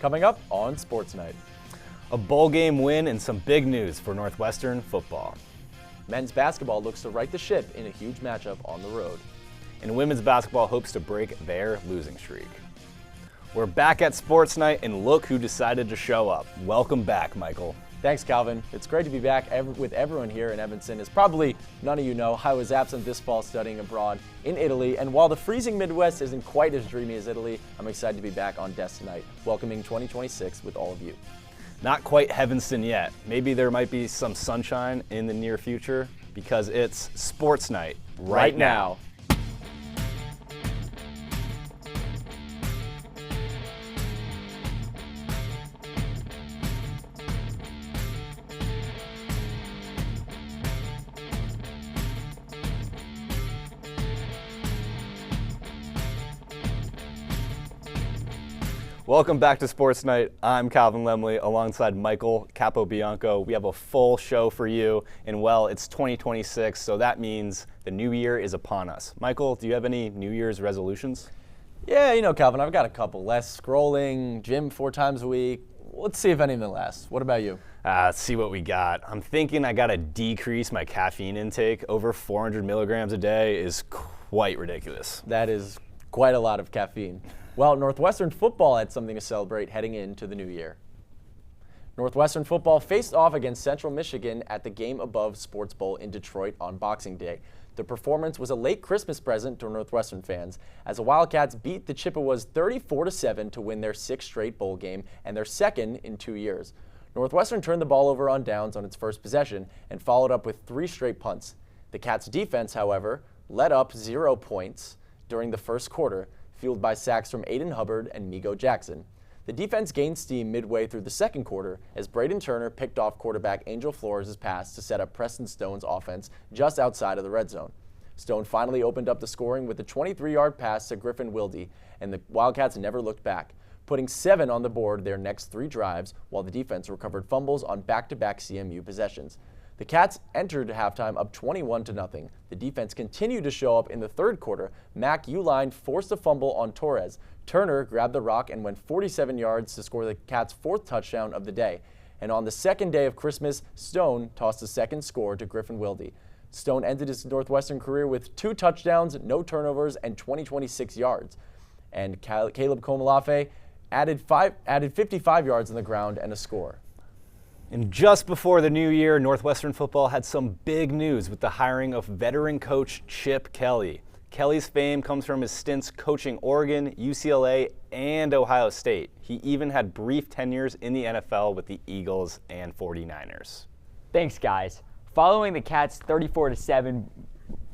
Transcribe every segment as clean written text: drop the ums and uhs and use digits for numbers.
Coming up on Sports Night. A bowl game win and some big news for Northwestern football. Men's basketball looks to right the ship in a huge matchup on the road. And women's basketball hopes to break their losing streak. We're back at Sports Night, and look who decided to show up. Welcome back, Michael. Thanks, Calvin. It's great to be back with everyone here in Evanston. As probably none of you know, I was absent this fall studying abroad in Italy, and while the freezing Midwest isn't quite as dreamy as Italy, I'm excited to be back on desk tonight, welcoming 2026 with all of you. Not quite Evanston yet. Maybe there might be some sunshine in the near future, because it's Sports Night right now. Welcome back to Sports Night. I'm Calvin Lemley alongside Michael Capobianco. We have a full show for you, and well, it's 2026, so that means the new year is upon us. Michael, do you have any New Year's resolutions? Yeah, Calvin, I've got a couple. Less scrolling, gym 4 times a week. Let's see if any of them last. What about you? Let's see what we got. I'm thinking I got to decrease my caffeine intake. Over 400 milligrams a day is quite ridiculous. That is quite a lot of caffeine. Well, Northwestern football had something to celebrate heading into the new year. Northwestern football faced off against Central Michigan at the Game Above Sports Bowl in Detroit on Boxing Day. The performance was a late Christmas present to Northwestern fans, as the Wildcats beat the Chippewas 34-7 to win their 6th straight bowl game and their 2nd in 2 years. Northwestern turned the ball over on downs on its first possession and followed up with 3 straight punts. The Cats' defense, however, let up 0 points during the first quarter, fueled by sacks from Aiden Hubbard and Migo Jackson. The defense gained steam midway through the second quarter as Braden Turner picked off quarterback Angel Flores' pass to set up Preston Stone's offense just outside of the red zone. Stone finally opened up the scoring with a 23-yard pass to Griffin Wilde, and the Wildcats never looked back, putting 7 on the board their next 3 drives while the defense recovered fumbles on back-to-back CMU possessions. The Cats entered halftime up 21-0. The defense continued to show up in the third quarter. Mac Uline forced a fumble on Torres. Turner grabbed the rock and went 47 yards to score the Cats' 4th touchdown of the day. And on the second day of Christmas, Stone tossed the second score to Griffin Wilde. Stone ended his Northwestern career with 2 touchdowns, no turnovers, and 26 yards. And Caleb Komalafe added 55 yards on the ground and a score. And just before the new year, Northwestern football had some big news with the hiring of veteran coach Chip Kelly. Kelly's fame comes from his stints coaching Oregon, UCLA, and Ohio State. He even had brief tenures in the NFL with the Eagles and 49ers. Thanks, guys. Following the Cats' 34-7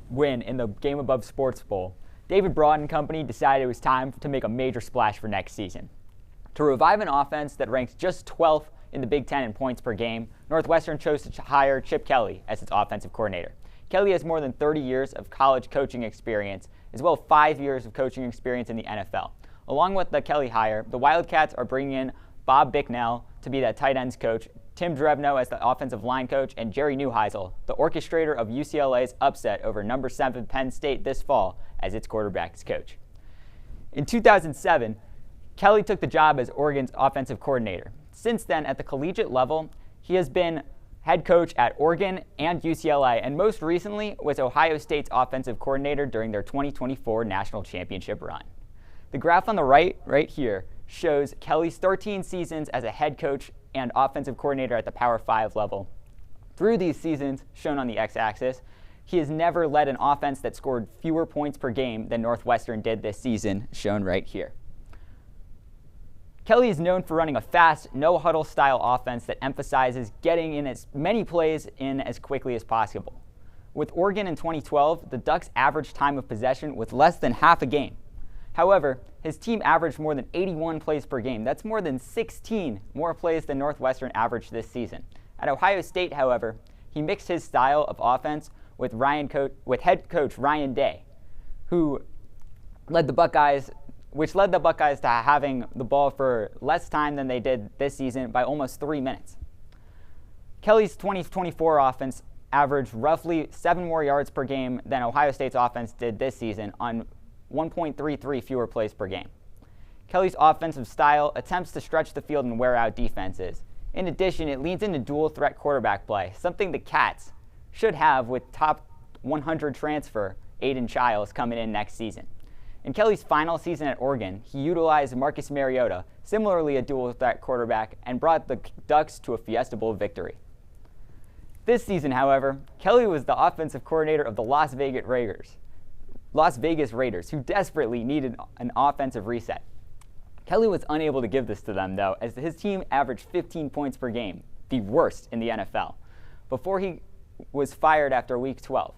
win in the Game Above Sports Bowl, David Broad and company decided it was time to make a major splash for next season. To revive an offense that ranks just 12th in the Big Ten in points per game, Northwestern chose to hire Chip Kelly as its offensive coordinator. Kelly has more than 30 years of college coaching experience, as well as 5 years of coaching experience in the NFL. Along with the Kelly hire, the Wildcats are bringing in Bob Bicknell to be the tight ends coach, Tim Drevno as the offensive line coach, and Jerry Neuheisel, the orchestrator of UCLA's upset over number 7 Penn State this fall, as its quarterback's coach. In 2007, Kelly took the job as Oregon's offensive coordinator. Since then, at the collegiate level, he has been head coach at Oregon and UCLA, and most recently was Ohio State's offensive coordinator during their 2024 national championship run. The graph on the right here, shows Kelly's 13 seasons as a head coach and offensive coordinator at the Power 5 level. Through these seasons, shown on the x-axis, he has never led an offense that scored fewer points per game than Northwestern did this season, shown right here. Kelly is known for running a fast, no-huddle style offense that emphasizes getting in as many plays in as quickly as possible. With Oregon in 2012, the Ducks' average time of possession was less than half a game. However, his team averaged more than 81 plays per game. That's more than 16 more plays than Northwestern averaged this season. At Ohio State, however, he mixed his style of offense with head coach Ryan Day, who led the Buckeyes to having the ball for less time than they did this season by almost 3 minutes. Kelly's 2024 offense averaged roughly 7 more yards per game than Ohio State's offense did this season on 1.33 fewer plays per game. Kelly's offensive style attempts to stretch the field and wear out defenses. In addition, it leans into dual-threat quarterback play, something the Cats should have with top 100 transfer Aiden Childs coming in next season. In Kelly's final season at Oregon, he utilized Marcus Mariota, similarly a dual-threat quarterback, and brought the Ducks to a Fiesta Bowl victory. This season, however, Kelly was the offensive coordinator of the Las Vegas Raiders, who desperately needed an offensive reset. Kelly was unable to give this to them, though, as his team averaged 15 points per game, the worst in the NFL, before he was fired after Week 12.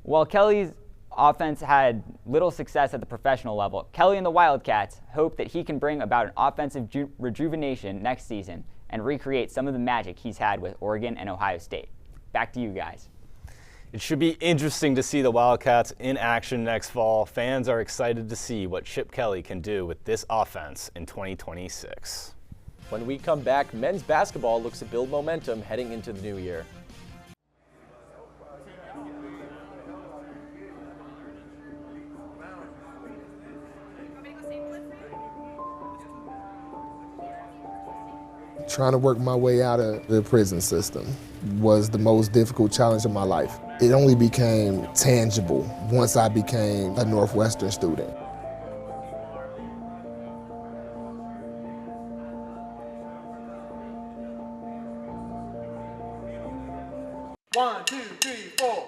While Kelly's offense had little success at the professional level, Kelly and the Wildcats hope that he can bring about an offensive rejuvenation next season and recreate some of the magic he's had with Oregon and Ohio State. Back to you guys. It should be interesting to see the Wildcats in action next fall. Fans are excited to see what Chip Kelly can do with this offense in 2026. When we come back, men's basketball looks to build momentum heading into the new year. Trying to work my way out of the prison system was the most difficult challenge of my life. It only became tangible once I became a Northwestern student. One, two, three, four.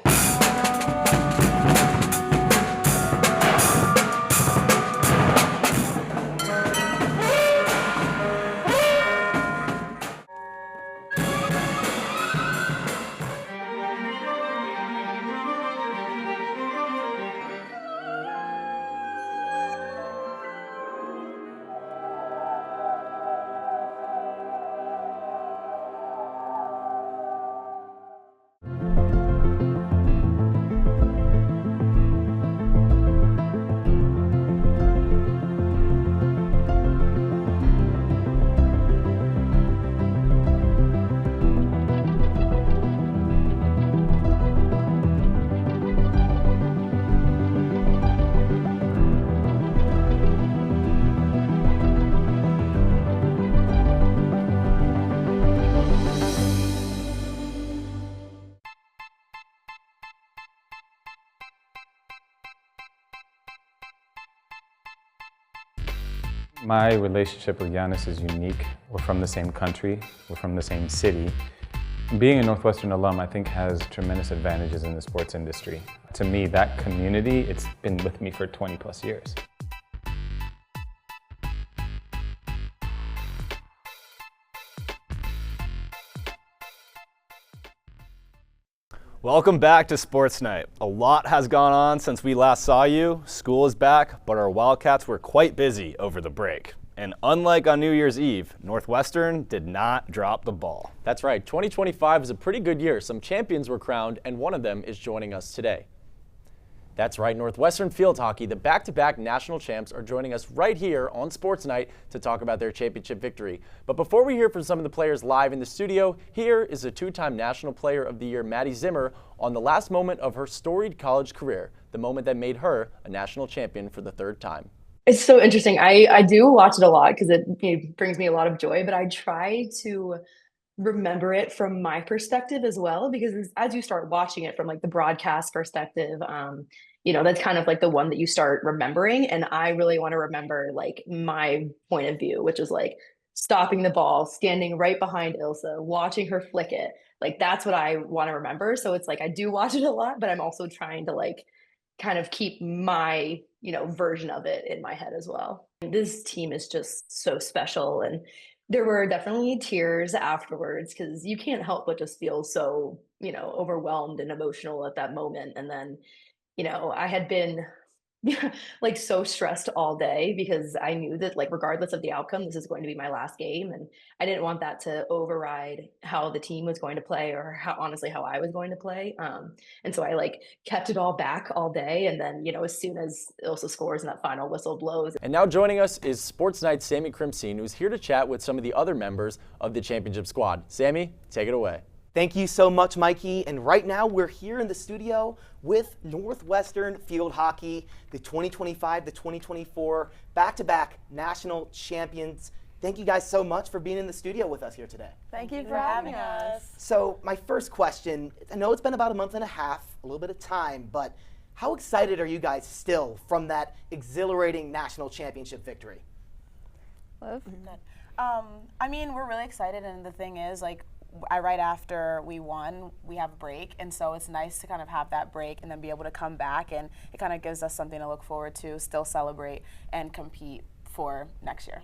My relationship with Giannis is unique. We're from the same country, we're from the same city. Being a Northwestern alum, I think, has tremendous advantages in the sports industry. To me, that community, it's been with me for 20 plus years. Welcome back to Sports Night. A lot has gone on since we last saw you. School is back, but our Wildcats were quite busy over the break. And unlike on New Year's Eve, Northwestern did not drop the ball. That's right, 2025 was a pretty good year. Some champions were crowned, and one of them is joining us today. That's right, Northwestern Field Hockey, the back-to-back national champs, are joining us right here on Sports Night to talk about their championship victory. But before we hear from some of the players live in the studio, here is a two-time National Player of the Year, Maddie Zimmer, on the last moment of her storied college career, the moment that made her a national champion for the third time. It's so interesting. I do watch it a lot because it brings me a lot of joy, but I try to remember it from my perspective as well, because as you start watching it from like the broadcast perspective, that's kind of like the one that you start remembering. And I really want to remember like my point of view, which is like stopping the ball, standing right behind Ilsa, watching her flick it. Like that's what I want to remember. So it's like I do watch it a lot, but I'm also trying to like kind of keep my version of it in my head as well. This team is just so special, and there were definitely tears afterwards because you can't help but just feel so overwhelmed and emotional at that moment. And then I had been like so stressed all day because I knew that like regardless of the outcome, this is going to be my last game, and I didn't want that to override how the team was going to play or how I was going to play. And so I like kept it all back all day, and then as soon as Ilsa scores and that final whistle blows. And now joining us is SportsNight's Sammy Krimstein, who's here to chat with some of the other members of the championship squad. Sammy, take it away. Thank you so much, Mikey. And right now we're here in the studio with Northwestern Field Hockey, the 2025, the 2024 back-to-back national champions. Thank you guys so much for being in the studio with us here today. Thank you for having us. So my first question, I know it's been about a month and a half, a little bit of time, but how excited are you guys still from that exhilarating national championship victory? Liv? I mean, we're really excited, and the thing is, like, right after we won, we have a break, and so it's nice to kind of have that break and then be able to come back, and it kind of gives us something to look forward to, still celebrate and compete for next year.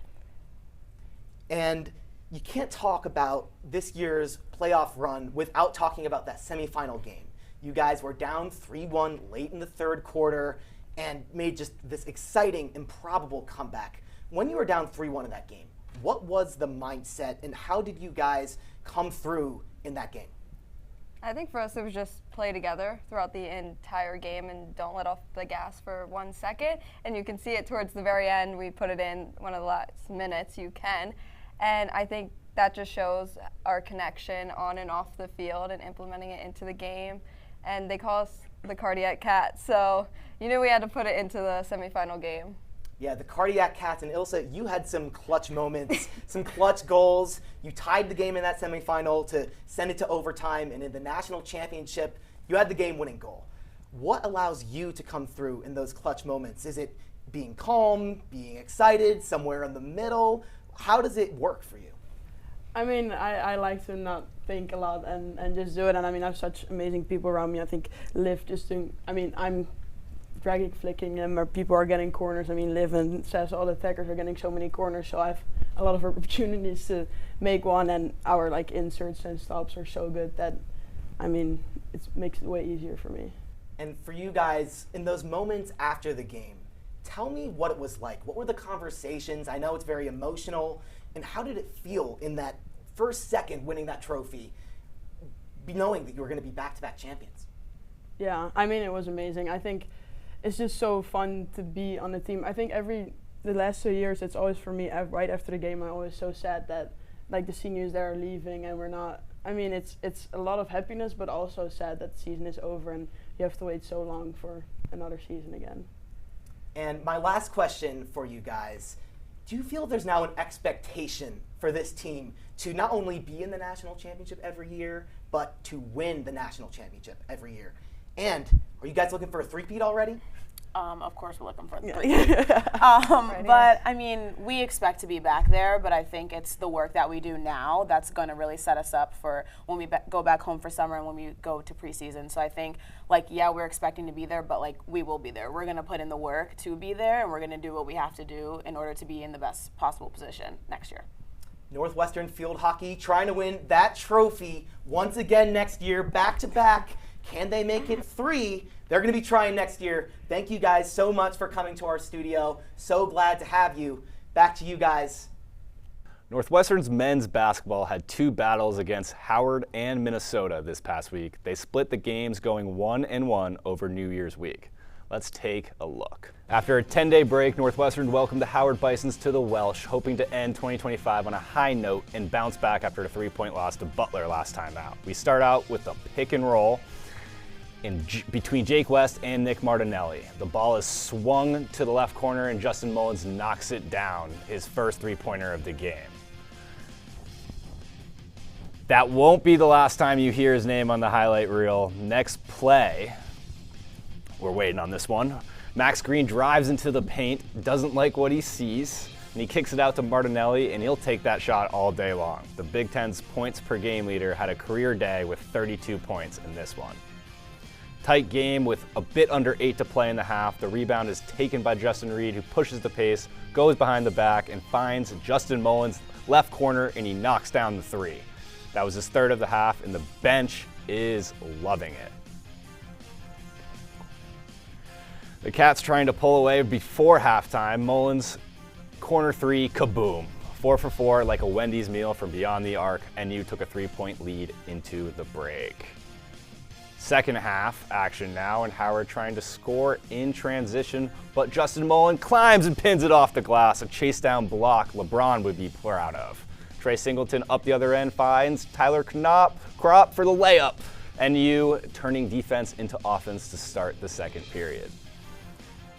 And you can't talk about this year's playoff run without talking about that semifinal game. You guys were down 3-1 late in the third quarter and made just this exciting, improbable comeback. When you were down 3-1 in that game, what was the mindset and how did you guys come through in that game? I think for us it was just play together throughout the entire game and don't let off the gas for 1 second. And you can see it towards the very end. We put it in one of the last minutes you can. And I think that just shows our connection on and off the field and implementing it into the game. And they call us the Cardiac Cats, so you knew we had to put it into the semifinal game. Yeah, the Cardiac Cats, and Ilsa, you had some clutch moments, some clutch goals. You tied the game in that semifinal to send it to overtime, and in the national championship, you had the game-winning goal. What allows you to come through in those clutch moments? Is it being calm, being excited, somewhere in the middle? How does it work for you? I mean, I like to not think a lot and just do it. And I mean, I have such amazing people around me. I think Liv just doing, I mean, I'm dragging, flicking them, or people are getting corners. I mean, Liv and says all the attackers are getting so many corners, so I have a lot of opportunities to make one. And our like inserts and stops are so good that, I mean, it makes it way easier for me. And for you guys, in those moments after the game, tell me what it was like. What were the conversations? I know it's very emotional. And how did it feel in that first second winning that trophy, knowing that you were going to be back-to-back champions? Yeah, I mean, it was amazing. I think it's just so fun to be on the team. I think the last 2 years, it's always for me, right after the game, I'm always so sad that like the seniors there are leaving and we're not. I mean, it's a lot of happiness, but also sad that the season is over and you have to wait so long for another season again. And my last question for you guys, do you feel there's now an expectation for this team to not only be in the national championship every year, but to win the national championship every year? And are you guys looking for a three-peat already? Of course we're looking for the three. But I mean, we expect to be back there, but I think it's the work that we do now that's going to really set us up for when we go back home for summer and when we go to preseason. So I think, like, yeah, we're expecting to be there, but like we will be there. We're going to put in the work to be there, and we're going to do what we have to do in order to be in the best possible position next year. Northwestern Field Hockey trying to win that trophy once again next year, back-to-back. Can they make it 3? They're going to be trying next year. Thank you guys so much for coming to our studio. So glad to have you. Back to you guys. Northwestern's men's basketball had 2 battles against Howard and Minnesota this past week. They split the games going 1-1 over New Year's week. Let's take a look. After a 10-day break, Northwestern welcomed the Howard Bisons to the Welsh, hoping to end 2025 on a high note and bounce back after a 3-point loss to Butler last time out. We start out with a pick and roll between Jake West and Nick Martinelli. The ball is swung to the left corner and Justin Mullins knocks it down, his first 3-pointer of the game. That won't be the last time you hear his name on the highlight reel. Next play, we're waiting on this one. Max Green drives into the paint, doesn't like what he sees, and he kicks it out to Martinelli, and he'll take that shot all day long. The Big Ten's points per game leader had a career day with 32 points in this one. Tight game with a bit under 8 to play in the half. The rebound is taken by Justin Reed, who pushes the pace, goes behind the back, and finds Justin Mullins left corner, and he knocks down the 3. That was his third of the half, and the bench is loving it. The Cats trying to pull away before halftime. Mullins, corner 3, kaboom. 4 for 4 like a Wendy's meal from beyond the arc, and you took a 3-point lead into the break. Second half action now, and Howard trying to score in transition, but Justin Mullins climbs and pins it off the glass, a chase down block LeBron would be proud of. Trey Singleton up the other end finds Tyler Krop for the layup. NU turning defense into offense to start the second period.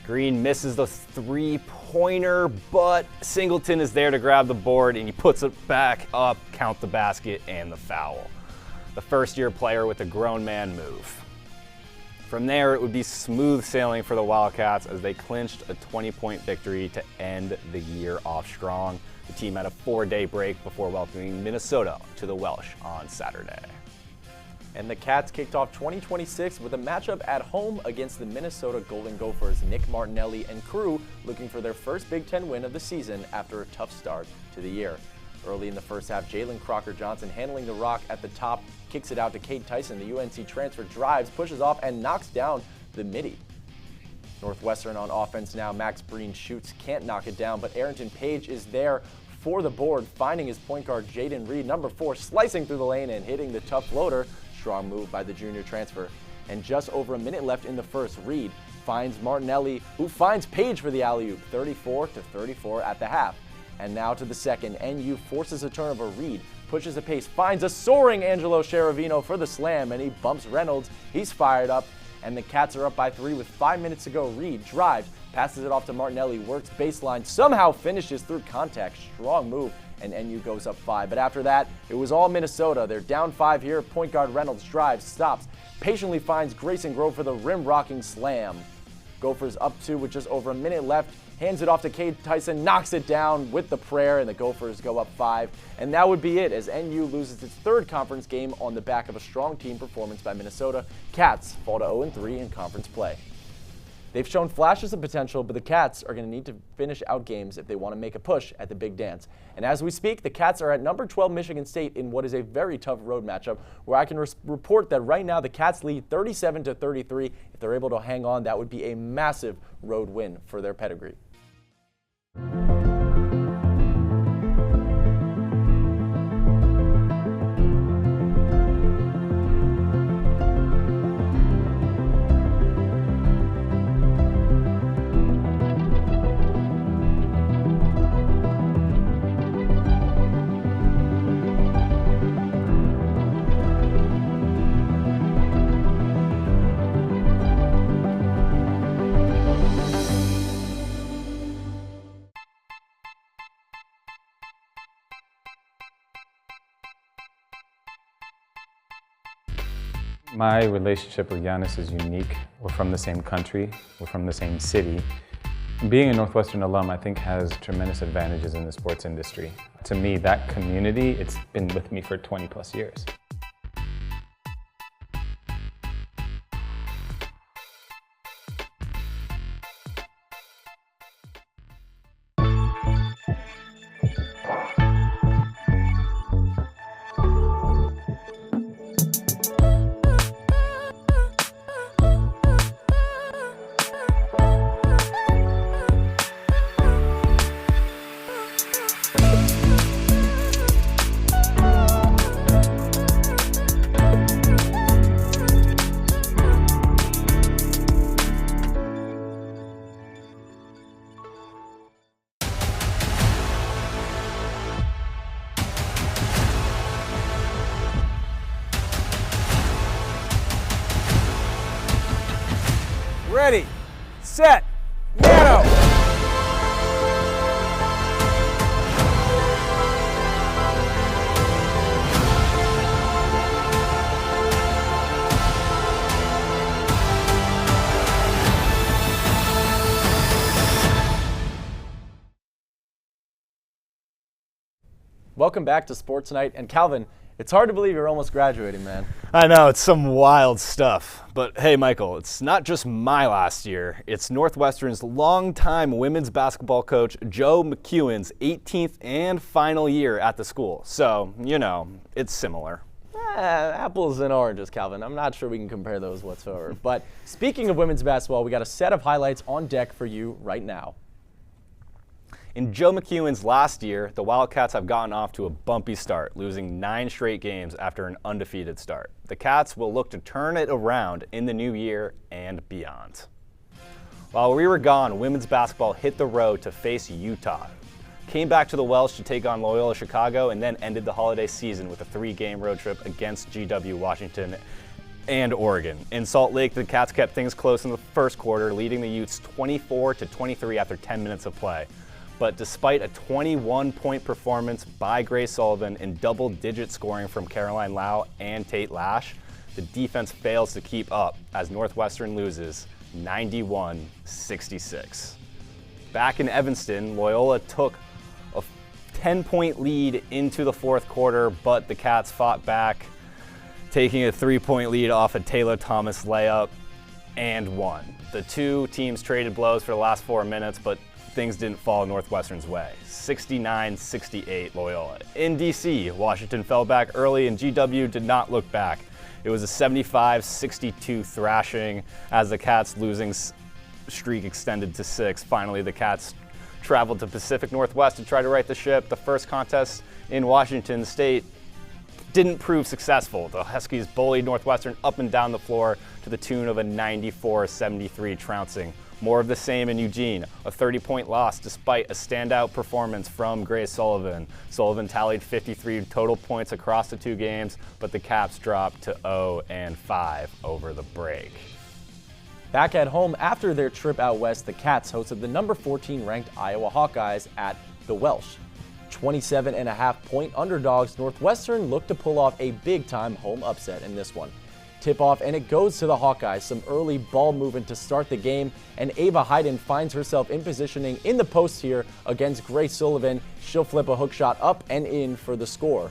Green misses the three-pointer, but Singleton is there to grab the board, and he puts it back up, count the basket, and the foul. The first-year player with a grown man move. From there, it would be smooth sailing for the Wildcats as they clinched a 20-point victory to end the year off strong. The team had a 4-day break before welcoming Minnesota to the Welsh on Saturday. And the Cats kicked off 2026 with a matchup at home against the Minnesota Golden Gophers. Nick Martinelli and crew looking for their first Big Ten win of the season after a tough start to the year. Early in the first half, Jalen Crocker-Johnson handling the rock at the top, kicks it out to Cade Tyson. The UNC transfer drives, pushes off, and knocks down the midi. Northwestern on offense now. Max Breen shoots, can't knock it down, but Arrington Page is there for the board, finding his point guard Jaden Reed, number 4, slicing through the lane and hitting the tough floater. Strong move by the junior transfer. And just over a minute left in the first, Reed finds Martinelli, who finds Page for the alley-oop, 34-34 at the half. And now to the second, NU forces a turnover. Reed pushes the pace, finds a soaring Angelo Cheravino for the slam, and he bumps Reynolds. He's fired up, and the Cats are up by 3 with 5 minutes to go. Reed drives, passes it off to Martinelli, works baseline, somehow finishes through contact. Strong move, and NU goes up 5. But after that, it was all Minnesota. They're down 5 here. Point guard Reynolds drives, stops, patiently finds Grayson Grove for the rim-rocking slam. Gophers up 2 with just over a minute left. Hands it off to Cade Tyson, knocks it down with the prayer, and the Gophers go up 5. And that would be it as NU loses its 3rd conference game on the back of a strong team performance by Minnesota. Cats fall to 0-3 in conference play. They've shown flashes of potential, but the Cats are going to need to finish out games if they want to make a push at the big dance. And as we speak, the Cats are at number 12 Michigan State in what is a very tough road matchup, where I can report that right now the Cats lead 37-33. If they're able to hang on, that would be a massive road win for their pedigree. My relationship with Giannis is unique. We're from the same country, we're from the same city. Being a Northwestern alum, I think, has tremendous advantages in the sports industry. To me, that community, it's been with me for 20 plus years. Ready, set, Yano! Welcome back to Sports Night. And Calvin, it's hard to believe you're almost graduating, man. I know, it's some wild stuff. But hey, Michael, it's not just my last year. It's Northwestern's longtime women's basketball coach, Joe McEwen's 18th and final year at the school. So, you know, it's similar. Apples and oranges, Calvin. I'm not sure we can compare those whatsoever. But speaking of women's basketball, we got a set of highlights on deck for you right now. In Joe McEwen's last year, the Wildcats have gotten off to a bumpy start, losing 9 straight games after an undefeated start. The Cats will look to turn it around in the new year and beyond. While we were gone, women's basketball hit the road to face Utah. came back to the Welsh to take on Loyola Chicago, and then ended the holiday season with a 3-game road trip against GW Washington and Oregon. In Salt Lake, the Cats kept things close in the first quarter, leading the Utes 24-23 after 10 minutes of play. But despite a 21-point performance by Grace Sullivan and double-digit scoring from Caroline Lau and Tate Lash, the defense fails to keep up as Northwestern loses 91-66. Back in Evanston, Loyola took a 10-point lead into the fourth quarter, but the Cats fought back, taking a 3-point lead off a Taylor Thomas layup and won. The two teams traded blows for the last 4 minutes, but things didn't fall Northwestern's way. 69-68 Loyola. In DC, Washington fell back early and GW did not look back. It was a 75-62 thrashing as the Cats' losing streak extended to 6. Finally, the Cats traveled to Pacific Northwest to try to right the ship. The first contest in Washington State didn't prove successful. The Huskies bullied Northwestern up and down the floor to the tune of a 94-73 trouncing. More of the same in Eugene, a 30-point loss despite a standout performance from Grace Sullivan. Sullivan tallied 53 total points across the 2 games, but the Caps dropped to 0-5 over the break. Back at home after their trip out west, the Cats hosted the number 14 ranked Iowa Hawkeyes at the Welsh. 27.5-point underdogs, Northwestern looked to pull off a big-time home upset in this one. Tip-off, and it goes to the Hawkeyes. Some early ball movement to start the game, and Ava Hayden finds herself in positioning in the post here against Grace Sullivan. She'll flip a hook shot up and in for the score.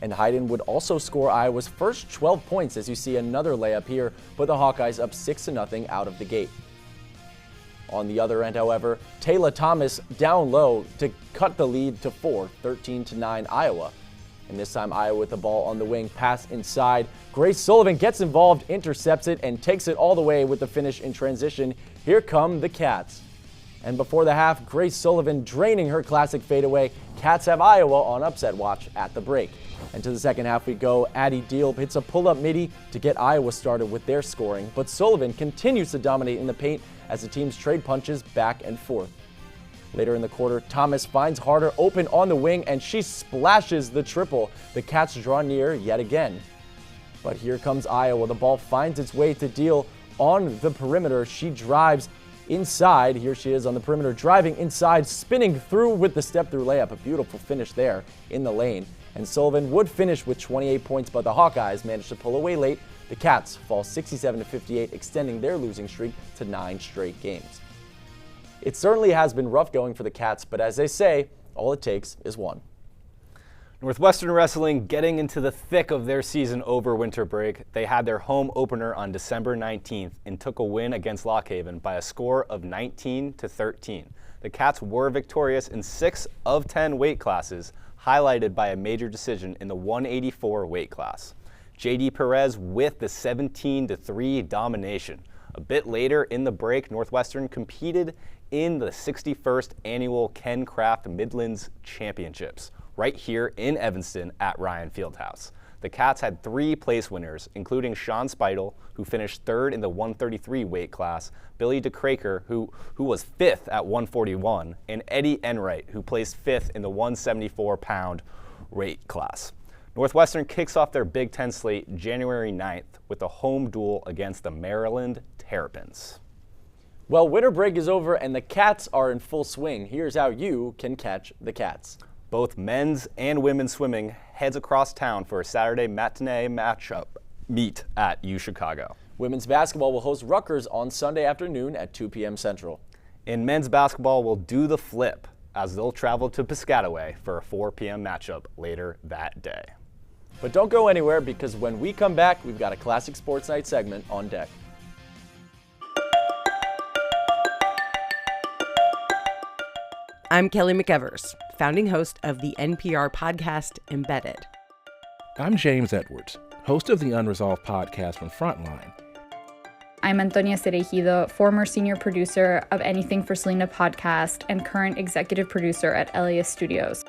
And Hayden would also score Iowa's first 12 points as you see another layup here, but the Hawkeyes up 6-0 out of the gate. On the other end, however, Taylor Thomas down low to cut the lead to 4, 13-9 Iowa. And this time Iowa with the ball on the wing, pass inside. Grace Sullivan gets involved, intercepts it, and takes it all the way with the finish in transition. Here come the Cats. And before the half, Grace Sullivan draining her classic fadeaway. Cats have Iowa on upset watch at the break. And to the second half we go. Addie Deal hits a pull-up midi to get Iowa started with their scoring, but Sullivan continues to dominate in the paint as the teams trade punches back and forth. Later in the quarter, Thomas finds Harder open on the wing, and she splashes the triple. The Cats draw near yet again. But here comes Iowa. The ball finds its way to Deal on the perimeter. She drives inside. Here she is on the perimeter, driving inside, spinning through with the step-through layup. A beautiful finish there in the lane. And Sullivan would finish with 28 points, but the Hawkeyes managed to pull away late. The Cats fall 67-58, extending their losing streak to 9 straight games. It certainly has been rough going for the Cats, but as they say, all it takes is one. Northwestern Wrestling getting into the thick of their season over winter break. They had their home opener on December 19th and took a win against Lockhaven by a score of 19-13. The Cats were victorious in 6 of 10 weight classes, highlighted by a major decision in the 184 weight class. J.D. Perez with the 17-3 domination. A bit later in the break, Northwestern competed in the 61st annual Ken Craft Midlands Championships, right here in Evanston at Ryan Fieldhouse. The Cats had 3 place winners, including Sean Speidel, who finished 3rd in the 133 weight class, Billy DeCraker, who was 5th at 141, and Eddie Enright, who placed 5th in the 174-pound weight class. Northwestern kicks off their Big Ten slate January 9th with a home duel against the Maryland Terrapins. Well, winter break is over and the Cats are in full swing. Here's how you can catch the Cats. Both men's and women's swimming heads across town for a Saturday matinee matchup meet at UChicago. Women's basketball will host Rutgers on Sunday afternoon at 2 p.m. Central. And men's basketball will do the flip as they'll travel to Piscataway for a 4 p.m. matchup later that day. But don't go anywhere because when we come back, we've got a classic Sports Night segment on deck. I'm Kelly McEvers, founding host of the NPR podcast Embedded. I'm James Edwards, host of the Unresolved podcast from Frontline. I'm Antonia Cereijido, former senior producer of Anything for Selena podcast and current executive producer at Elias Studios.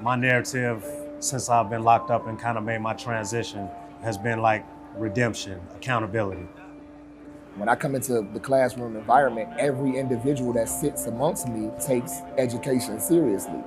My narrative since I've been locked up and kind of made my transition has been like redemption, accountability. When I come into the classroom environment, every individual that sits amongst me takes education seriously.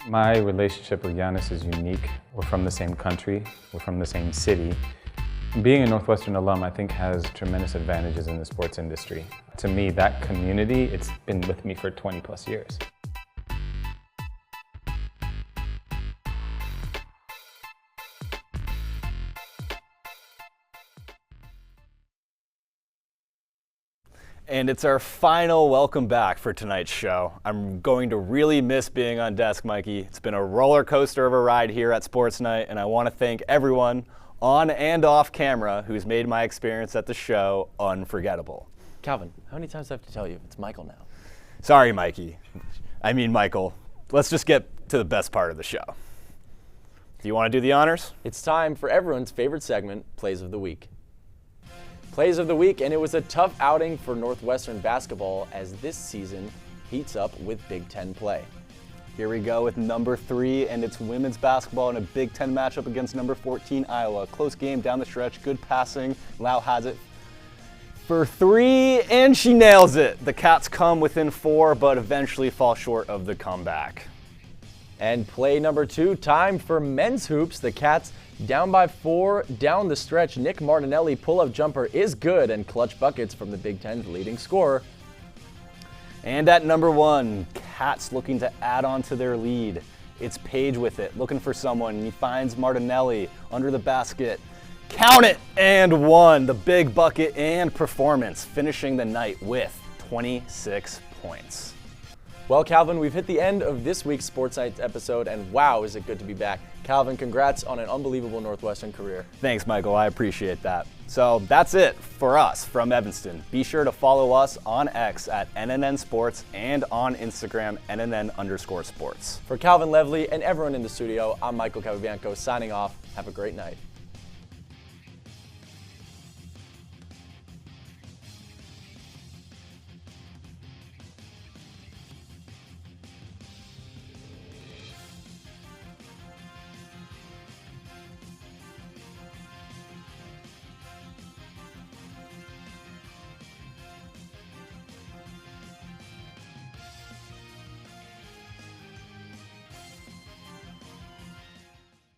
My relationship with Giannis is unique. We're from the same country, we're from the same city. Being a Northwestern alum, I think, has tremendous advantages in the sports industry. To me, that community, it's been with me for 20 plus years. And it's our final welcome back for tonight's show. I'm going to really miss being on desk, Mikey. It's been a roller coaster of a ride here at Sports Night, and I want to thank everyone on and off camera who's made my experience at the show unforgettable. Calvin, how many times do I have to tell you? It's Michael now. Sorry, Mikey. I mean, Michael. Let's just get to the best part of the show. Do you want to do the honors? It's time for everyone's favorite segment, Plays of the Week. Plays of the Week, and it was a tough outing for Northwestern basketball as this season heats up with Big Ten play. Here we go with number 3, and it's women's basketball in a Big Ten matchup against number 14, Iowa. Close game down the stretch, good passing. Lau has it for 3, and she nails it. The Cats come within 4, but eventually fall short of the comeback. And play number 2, time for men's hoops. The Cats down by 4 down the stretch. Nick Martinelli pull-up jumper is good, and clutch buckets from the Big Ten's leading scorer. And at number 1, Cats looking to add on to their lead. It's Page with it, looking for someone. He finds Martinelli under the basket. Count it! And 1. The big bucket and performance, finishing the night with 26 points. Well, Calvin, we've hit the end of this week's SportsNight episode, and wow, is it good to be back. Calvin, congrats on an unbelievable Northwestern career. Thanks, Michael. I appreciate that. So that's it for us from Evanston. Be sure to follow us on X at NNN Sports and on Instagram, NNN_sports. For Calvin Lemley and everyone in the studio, I'm Michael Capobianco signing off. Have a great night.